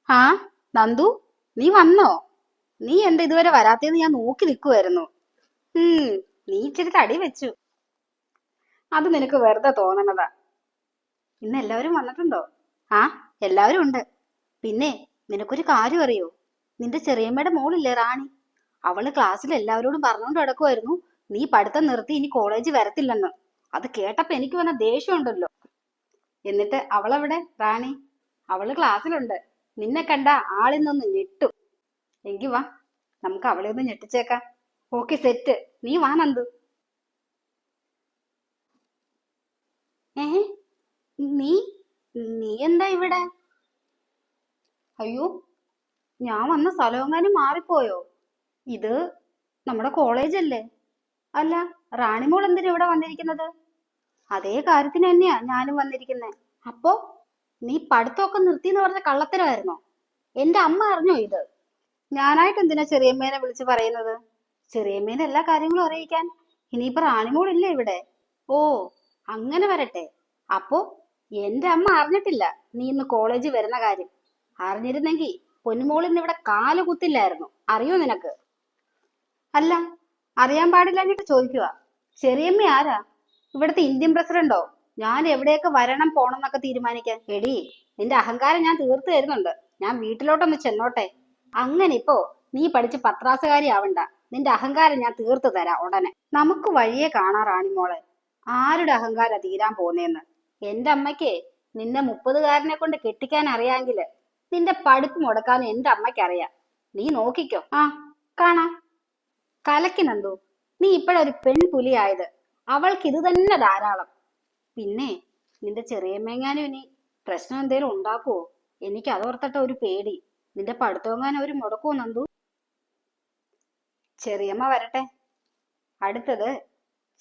ആ നന്ദു, നീ വന്നോ? നീ എന്താ ഇതുവരെ വരാത്തേന്ന് ഞാൻ നോക്കി നിൽക്കുമായിരുന്നു. ഉം നീ ഇച്ചിരി തടി വെച്ചു. അത് നിനക്ക് വെറുതെ തോന്നണതാ. ഇന്ന് എല്ലാവരും വന്നിട്ടുണ്ടോ? ആ, എല്ലാവരും ഉണ്ട്. പിന്നെ നിനക്കൊരു കാര്യം അറിയോ? നിന്റെ ചെറിയമ്മയുടെ മോളില്ലേ റാണി, അവള് ക്ലാസ്സിൽ എല്ലാവരോടും പറഞ്ഞുകൊണ്ട് കിടക്കുമായിരുന്നു നീ പഠിത്തം നിർത്തി ഇനി കോളേജ് വരത്തില്ലെന്ന്. അത് കേട്ടപ്പോ എനിക്ക് വന്ന ദേഷ്യമുണ്ടല്ലോ. എന്നിട്ട് അവളെവിടെ റാണി? അവള് ക്ലാസ്സിലുണ്ട്. നിന്നെ കണ്ട ആളിന്നൊന്ന് ഞെട്ടും. എങ്കി വാ, നമുക്ക് അവളെ ഒന്ന് ഞെട്ടിച്ചേക്കാം. Okay, set. നീ വാ നന്ദു. ഏ, നീ നീ എന്താ ഇവിടെ? അയ്യോ, ഞാൻ വന്ന സ്ഥലമെങ്ങാനും മാറിപ്പോയോ? ഇത് നമ്മുടെ കോളേജല്ലേ? അല്ല, റാണിമോൾ എന്തിനാ ഇവിടെ വന്നിരിക്കുന്നത്? അതേ കാര്യത്തിന് തന്നെയാ ഞാനും വന്നിരിക്കുന്നേ. അപ്പോ നീ പഠിത്തമൊക്കെ നിർത്തിന്ന് പറഞ്ഞ കള്ളത്തരമായിരുന്നോ? എന്റെ അമ്മ അറിഞ്ഞോ ഇത്? ഞാനായിട്ട് എന്തിനാ ചെറിയമ്മേനെ വിളിച്ച് പറയുന്നത്? ചെറിയമ്മേനെ എല്ലാ കാര്യങ്ങളും അറിയിക്കാൻ ഇനിയിപ്പോ റാണിമോളില്ലേ ഇവിടെ? ഓ, അങ്ങനെ വരട്ടെ. അപ്പോ എന്റെ അമ്മ അറിഞ്ഞിട്ടില്ല നീ ഇന്ന് കോളേജിൽ വരുന്ന കാര്യം. അറിഞ്ഞിരുന്നെങ്കി പൊന്നുമോൾ ഇന്ന് ഇവിടെ കാല് കുത്തില്ലായിരുന്നു. അറിയോ നിനക്ക്? അല്ല, അറിയാൻ പാടില്ലാഞ്ഞിട്ട് ചോദിക്കുക. ചെറിയമ്മ ആരാ? ഇവിടുത്തെ ഇന്ത്യൻ പ്രസിഡന്റോ? ഞാൻ എവിടെയൊക്കെ വരണം പോണം എന്നൊക്കെ തീരുമാനിക്കാൻ? എടി, നിന്റെ അഹങ്കാരം ഞാൻ തീർത്തു തരുന്നുണ്ട്. ഞാൻ വീട്ടിലോട്ടൊന്ന് ചെന്നോട്ടെ? അങ്ങനെ ഇപ്പോ നീ പഠിച്ച് പത്രാസുകാരി ആവണ്ട. നിന്റെ അഹങ്കാരം ഞാൻ തീർത്തു തരാം ഉടനെ. നമുക്ക് വഴിയെ കാണാ റാണിമോളെ, ആരുടെ അഹങ്കാരം തീരാൻ പോന്നേന്ന്. എന്റെ അമ്മയ്ക്ക് നിന്നെ 30-കാരനെ കൊണ്ട് കെട്ടിക്കാൻ അറിയാമെങ്കില് നിന്റെ പഠിപ്പ് മുടക്കാൻ എന്റെ അമ്മയ്ക്ക് അറിയാം. നീ നോക്കിക്കോ. ആ, കാണാം. കലക്കി നന്ദു, നീ ഇപ്പോഴൊരു പെൺപുലിയായത്. അവൾക്ക് ഇത് തന്നെ ധാരാളം. പിന്നെ നിന്റെ ചെറിയമ്മേങ്ങാനും ഇനി പ്രശ്നം എന്തേലും ഉണ്ടാക്കുവോ? എനിക്ക് അതോർത്തിട്ട ഒരു പേടി. നിന്റെ പഠിത്തമെങ്ങാനും ഒരു മുടക്കുവോ നന്ദു? ചെറിയമ്മ വരട്ടെ. അടുത്തത്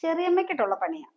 ചെറിയമ്മയ്ക്കിട്ടുള്ള പണിയാ.